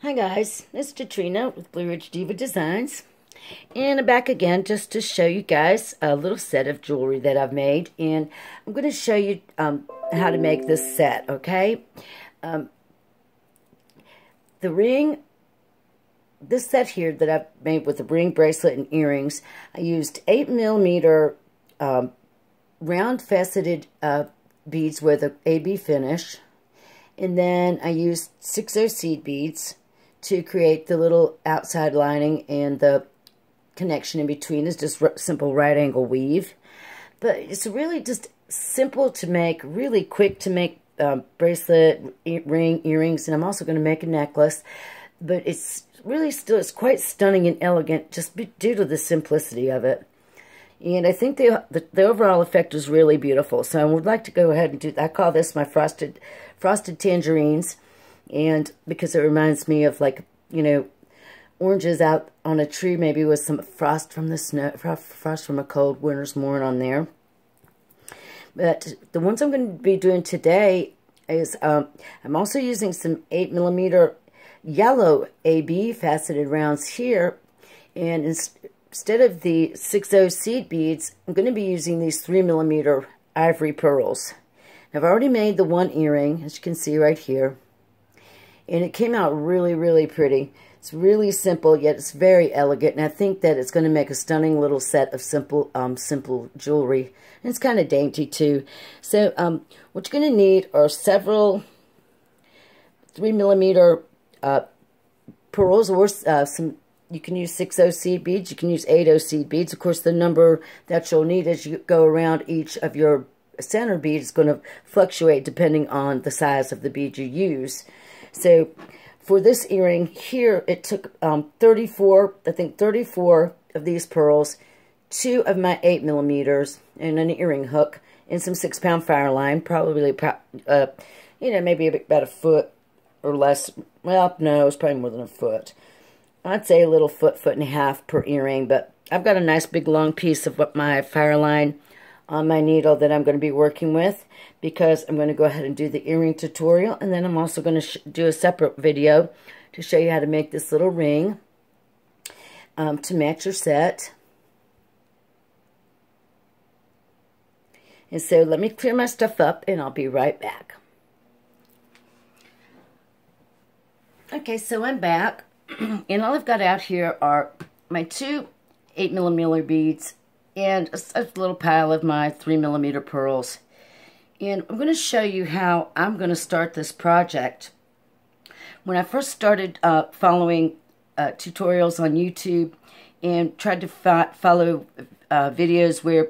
Hi guys, it's Katrina with Blue Ridge Diva Designs, and I'm back again just to show you guys a little set of jewelry that I've made, and I'm going to show you how to make this set, okay? This set here that I've made with the ring, bracelet, and earrings, I used 8mm round faceted beads with an AB finish, and then I used 6/0 seed beads to create the little outside lining, and the connection in between is just simple right angle weave. But it's really just simple to make, really quick to make bracelet, ring, earrings, and I'm also going to make a necklace. But it's really it's quite stunning and elegant just due to the simplicity of it. And I think the overall effect is really beautiful. So I would like to go ahead and do, I call this my frosted tangerines. And because it reminds me of, like, you know, oranges out on a tree, maybe with some frost from the snow, frost from a cold winter's morning on there. But the ones I'm going to be doing today is, I'm also using some 8mm yellow AB faceted rounds here. And instead of the 6/0 seed beads, I'm going to be using these 3mm ivory pearls. I've already made the one earring, as you can see right here. And it came out really, really pretty. It's really simple, yet it's very elegant. And I think that it's going to make a stunning little set of simple jewelry. And it's kind of dainty, too. So, what you're going to need are several 3mm pearls, or some. You can use 6/0 seed beads. You can use 8/0 seed beads. Of course, the number that you'll need as you go around each of your center bead is going to fluctuate depending on the size of the bead you use. So for this earring here, it took 34 of these pearls, 2 of my 8mm, and an earring hook, and some 6-pound fire line, probably, you know, maybe about a foot or less. Well, no, it's probably more than a foot. I'd say a little foot and a half per earring, but I've got a nice big long piece of my fire line on my needle that I'm going to be working with, because I'm going to go ahead and do the earring tutorial, and then I'm also going to do a separate video to show you how to make this little ring to match your set. And so let me clear my stuff up, and I'll be right back. Okay, so I'm back, and all I've got out here are my 2 8mm beads and a little pile of my 3mm pearls. And I'm going to show you how I'm going to start this project. When I first started following tutorials on YouTube and tried to follow videos where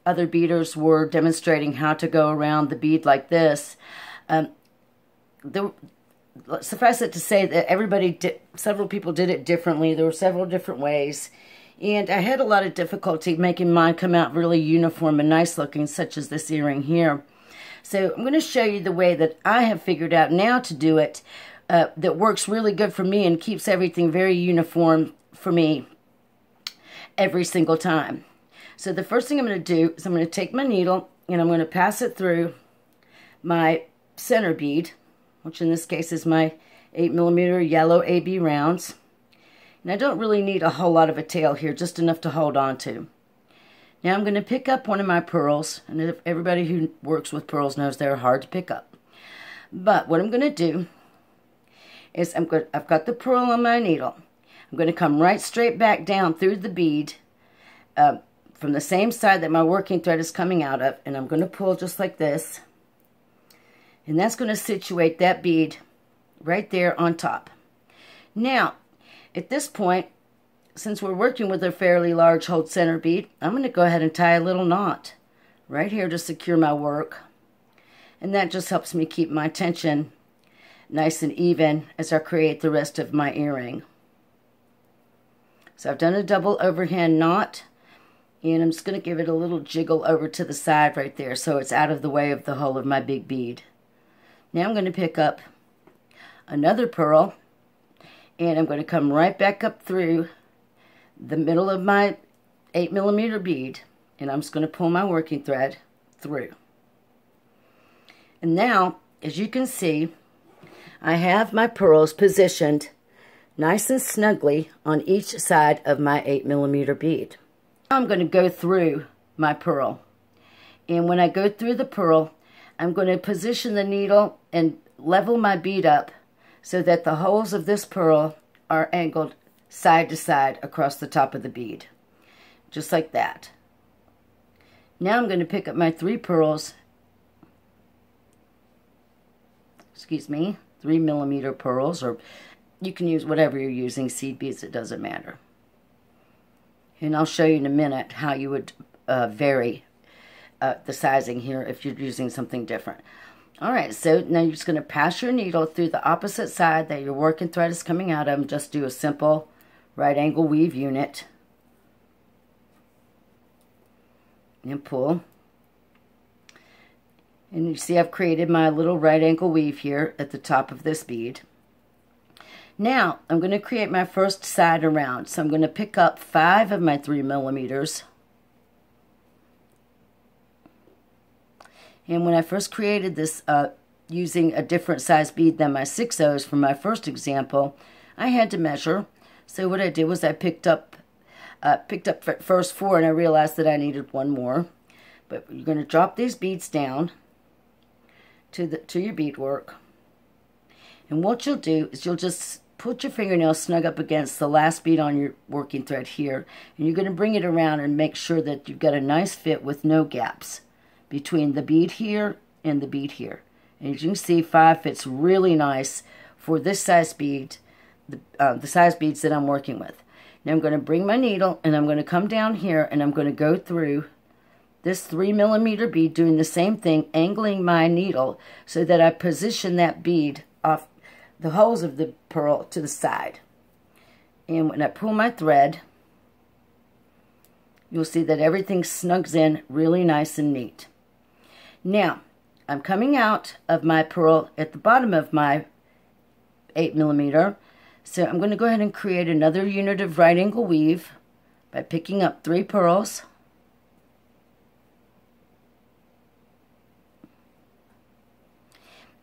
other beaders were demonstrating how to go around the bead like this, suffice it to say that several people did it differently. There were several different ways. And I had a lot of difficulty making mine come out really uniform and nice looking, such as this earring here. So I'm going to show you the way that I have figured out now to do it that works really good for me and keeps everything very uniform for me every single time. So the first thing I'm going to do is I'm going to take my needle and I'm going to pass it through my center bead, which in this case is my 8mm yellow AB rounds. And I don't really need a whole lot of a tail here, just enough to hold on to. Now I'm going to pick up one of my pearls, and everybody who works with pearls knows they're hard to pick up. But what I'm going to do is I've got the pearl on my needle. I'm going to come right straight back down through the bead from the same side that my working thread is coming out of, and I'm going to pull just like this. And that's going to situate that bead right there on top. Now, at this point, since we're working with a fairly large hold center bead, I'm going to go ahead and tie a little knot right here to secure my work. And that just helps me keep my tension nice and even as I create the rest of my earring. So I've done a double overhand knot, and I'm just going to give it a little jiggle over to the side right there so it's out of the way of the whole of my big bead. Now I'm going to pick up another pearl, and I'm going to come right back up through the middle of my 8mm bead, and I'm just going to pull my working thread through. And now, as you can see, I have my pearls positioned nice and snugly on each side of my 8mm bead. I'm going to go through my pearl. And when I go through the pearl, I'm going to position the needle and level my bead up so that the holes of this pearl are angled side to side across the top of the bead. Just like that. Now I'm going to pick up my 3 pearls, 3mm pearls, or you can use whatever you're using, seed beads, it doesn't matter. And I'll show you in a minute how you would vary the sizing here if you're using something different. Alright, so now you're just going to pass your needle through the opposite side that your working thread is coming out of, and just do a simple right angle weave unit. And pull. And you see I've created my little right angle weave here at the top of this bead. Now I'm going to create my first side around. So I'm going to pick up 5 of my 3mm. And when I first created this using a different size bead than my 6/0s for my first example, I had to measure. So what I did was I picked up first 4, and I realized that I needed 1 more. But you're going to drop these beads down to your beadwork, and what you'll do is you'll just put your fingernail snug up against the last bead on your working thread here, and you're going to bring it around and make sure that you've got a nice fit with no gaps between the bead here and the bead here. And as you can see, 5 fits really nice for this size bead, the size beads that I'm working with. Now I'm going to bring my needle and I'm going to come down here and I'm going to go through this 3mm bead, doing the same thing, angling my needle so that I position that bead off the holes of the pearl to the side. And when I pull my thread, you'll see that everything snugs in really nice and neat. Now, I'm coming out of my pearl at the bottom of my 8mm, so I'm going to go ahead and create another unit of right angle weave by picking up 3 pearls.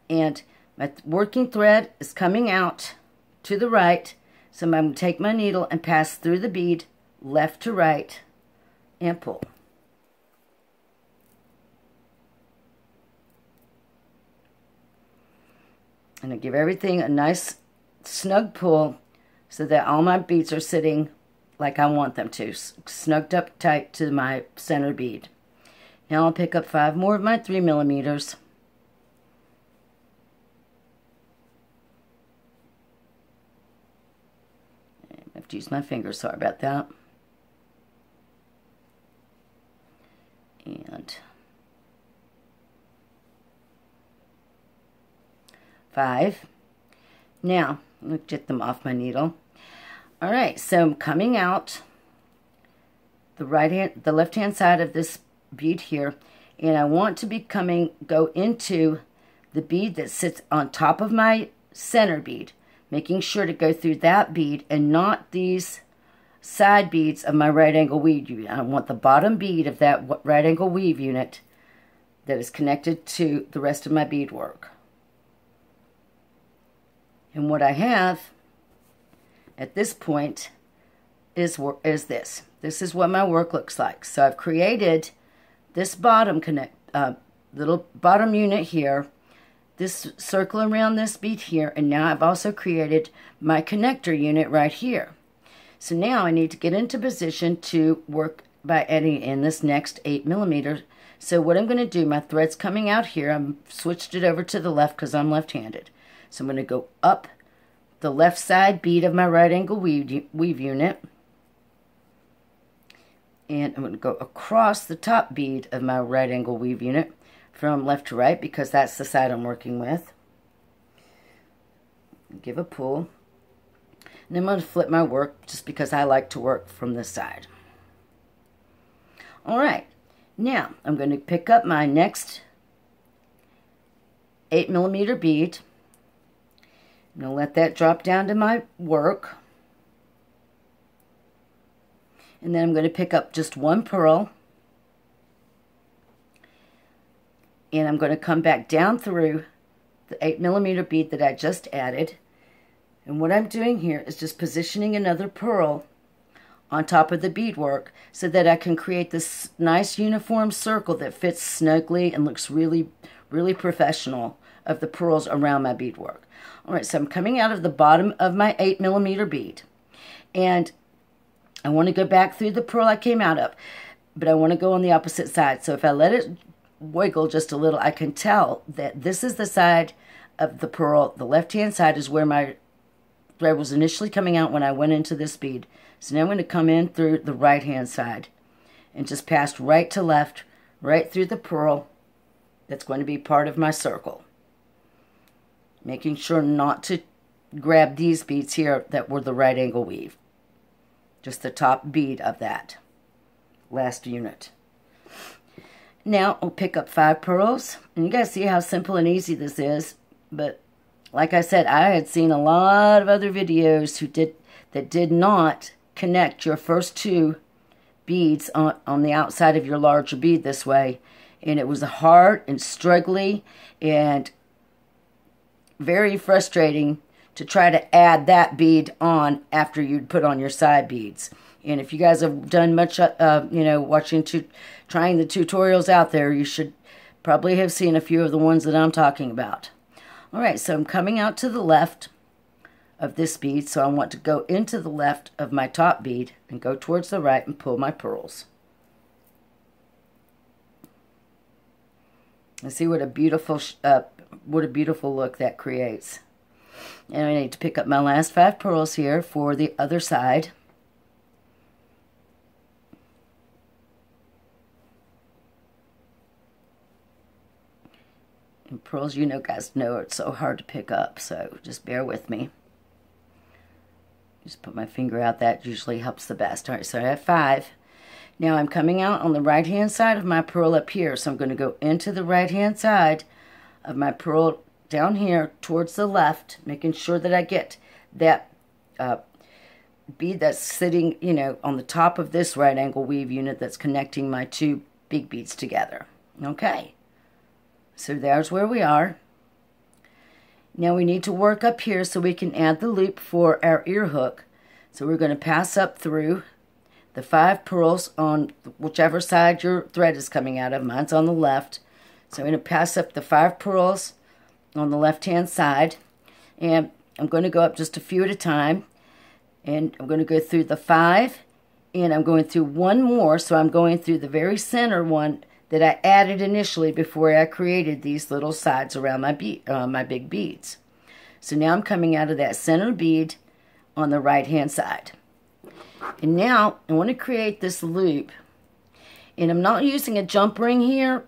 And my working thread is coming out to the right, so I'm going to take my needle and pass through the bead left to right and pull. And I give everything a nice snug pull so that all my beads are sitting like I want them to, snugged up tight to my center bead. Now I'll pick up 5 more of my 3mm. I have to use my fingers, sorry about that. And 5. Now, let me get them off my needle. Alright, so I'm coming out the left hand side of this bead here, and I want to go into the bead that sits on top of my center bead, making sure to go through that bead and not these side beads of my right angle weave unit. I want the bottom bead of that right angle weave unit that is connected to the rest of my beadwork. And what I have at this point is this. This is what my work looks like. So I've created this bottom little bottom unit here, this circle around this bead here, and now I've also created my connector unit right here. So now I need to get into position to work by adding in this next 8mm. So what I'm going to do, my thread's coming out here. I've switched it over to the left because I'm left-handed. So I'm going to go up the left side bead of my right angle weave unit. And I'm going to go across the top bead of my right angle weave unit from left to right because that's the side I'm working with. Give a pull. And I'm going to flip my work just because I like to work from this side. Alright, now I'm going to pick up my next 8mm bead. I'm going to let that drop down to my work. And then I'm going to pick up just 1 pearl. And I'm going to come back down through the 8mm bead that I just added. And what I'm doing here is just positioning another pearl on top of the beadwork so that I can create this nice uniform circle that fits snugly and looks really, really professional of the pearls around my beadwork. All right, so I'm coming out of the bottom of my 8mm bead, and I want to go back through the pearl I came out of, but I want to go on the opposite side. So if I let it wiggle just a little, I can tell that this is the side of the pearl. The left-hand side is where my thread was initially coming out when I went into this bead. So now I'm going to come in through the right-hand side and just pass right to left, right through the pearl that's going to be part of my circle. Making sure not to grab these beads here that were the right angle weave. Just the top bead of that last unit. Now I'll pick up 5 pearls, and you guys see how simple and easy this is. But like I said, I had seen a lot of other videos that did not connect your first 2 beads on the outside of your larger bead this way, and it was hard and struggly and very frustrating to try to add that bead on after you'd put on your side beads. And if you guys have done much, trying the tutorials out there, you should probably have seen a few of the ones that I'm talking about. All right, so I'm coming out to the left of this bead, so I want to go into the left of my top bead and go towards the right and pull my pearls. And see what a beautiful look that creates. And I need to pick up my last 5 pearls here for the other side. And pearls, you know, guys know it's so hard to pick up, so just bear with me. Just put my finger out. That usually helps the best. All right, so I have 5. Now I'm coming out on the right-hand side of my pearl up here, so I'm going to go into the right-hand side of my pearl down here towards the left, making sure that I get that bead that's sitting, you know, on the top of this right angle weave unit that's connecting my 2 big beads together. Okay, so there's where we are. Now we need to work up here so we can add the loop for our ear hook. So we're going to pass up through the 5 pearls on whichever side your thread is coming out of. Mine's on the left. So I'm going to pass up the 5 pearls on the left-hand side. And I'm going to go up just a few at a time. And I'm going to go through the 5. And I'm going through one more. So I'm going through the very center one that I added initially before I created these little sides around my big beads. So now I'm coming out of that center bead on the right-hand side. And now I want to create this loop. And I'm not using a jump ring here.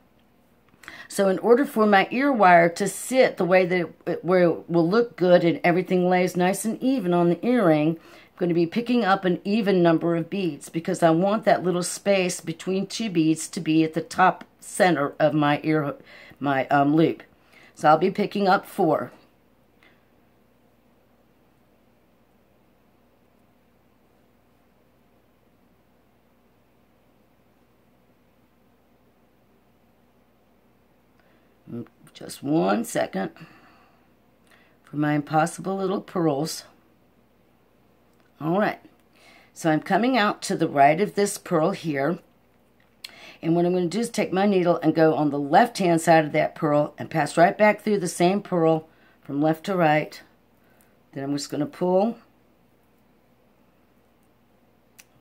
So in order for my ear wire to sit the way that where it will look good and everything lays nice and even on the earring, I'm going to be picking up an even number of beads because I want that little space between 2 beads to be at the top center of my loop. So I'll be picking up 4. Just 1 second for my impossible little pearls. All right, so I'm coming out to the right of this pearl here, and what I'm going to do is take my needle and go on the left-hand side of that pearl and pass right back through the same pearl from left to right. Then I'm just going to pull.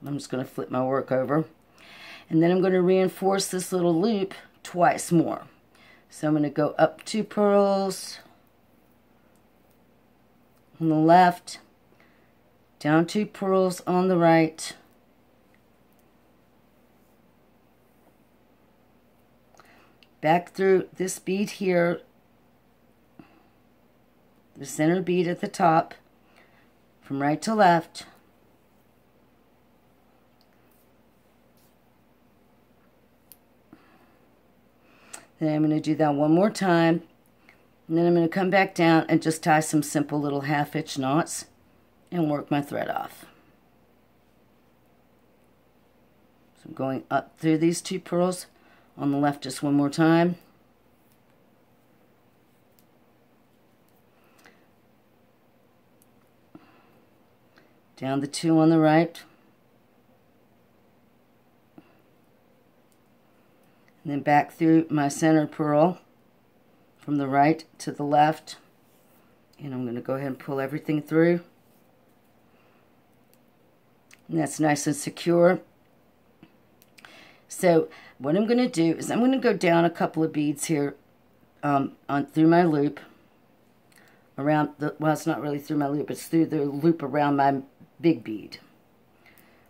I'm just going to flip my work over, and then I'm going to reinforce this little loop twice more. So I'm going to go up 2 pearls on the left, down 2 pearls on the right, back through this bead here, the center bead at the top, from right to left, then I'm going to do that one more time, and then I'm going to come back down and just tie some simple little 1/2 inch knots and work my thread off. So I'm going up through these 2 pearls on the left just one more time. down the 2 on the right, and then back through my center pearl from the right to the left, and I'm going to go ahead and pull everything through, and that's nice and secure. So what I'm going to do is I'm going to go down a couple of beads here through my loop around the, well, it's not really through my loop, it's through the loop around my big bead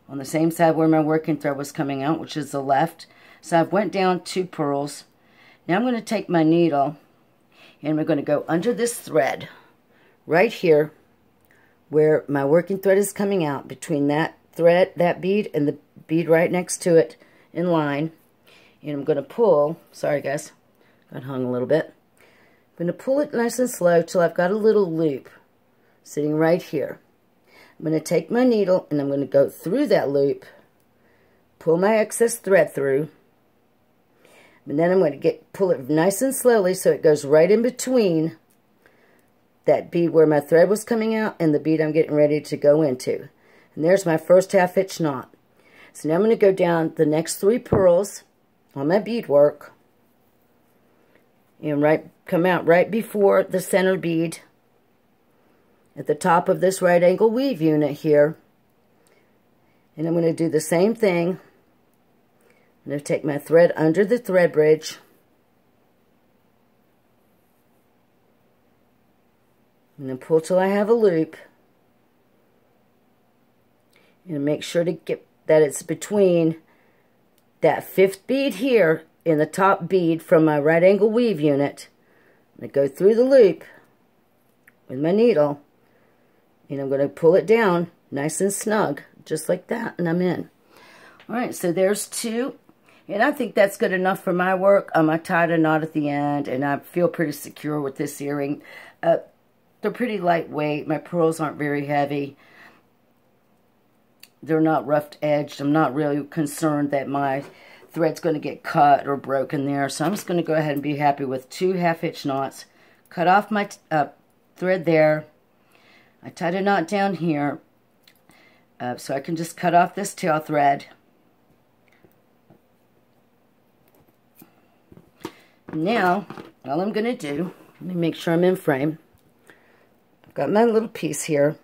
on the same side where my working thread was coming out, which is the left. So I've went down 2 pearls. Now I'm going to take my needle and we're going to go under this thread right here where my working thread is coming out, between that thread, that bead, and the bead right next to it in line. And I'm going to pull, sorry guys, got hung a little bit. I'm going to pull it nice and slow till I've got a little loop sitting right here. I'm going to take my needle and I'm going to go through that loop, pull my excess thread through, and then I'm going to pull it nice and slowly so it goes right in between that bead where my thread was coming out and the bead I'm getting ready to go into. And there's my first 1/2 inch knot. So now I'm going to go down the next 3 pearls on my beadwork and come out right before the center bead at the top of this right angle weave unit here. And I'm going to do the same thing. I'm going to take my thread under the thread bridge. And then pull till I have a loop. And make sure to get that it's between that 5th bead here in the top bead from my right angle weave unit. I'm going to go through the loop with my needle. And I'm going to pull it down nice and snug, just like that, and I'm in. Alright, so there's 2. And I think that's good enough for my work. I tied a knot at the end, and I feel pretty secure with this earring. They're pretty lightweight. My pearls aren't very heavy. They're not rough edged. I'm not really concerned that my thread's going to get cut or broken there. So I'm just going to go ahead and be happy with 2 1/2 inch knots. Cut off my thread there. I tied a knot down here. So I can just cut off this tail thread. Now, all I'm going to do, let me make sure I'm in frame. I've got my little piece here.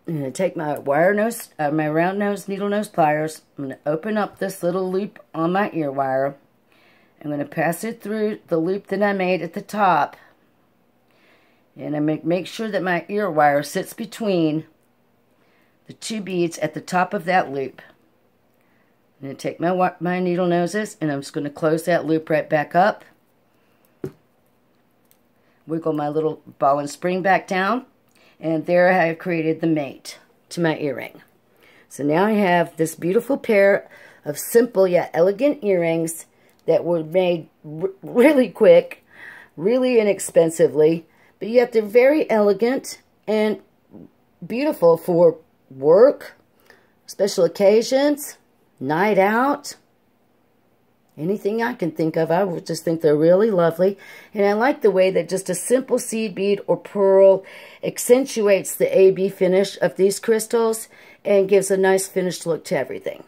I'm going to take my my round nose needle nose pliers. I'm going to open up this little loop on my ear wire. I'm going to pass it through the loop that I made at the top. And I make sure that my ear wire sits between the 2 beads at the top of that loop. I'm going to take my needle noses and I'm just going to close that loop right back up. Wiggle my little ball and spring back down. And there I have created the mate to my earring. So now I have this beautiful pair of simple yet elegant earrings that were made really quick, really inexpensively, but yet they're very elegant and beautiful for work, special occasions, night out, anything I can think of. I would just think they're really lovely. And I like the way that just a simple seed bead or pearl accentuates the AB finish of these crystals and gives a nice finished look to everything.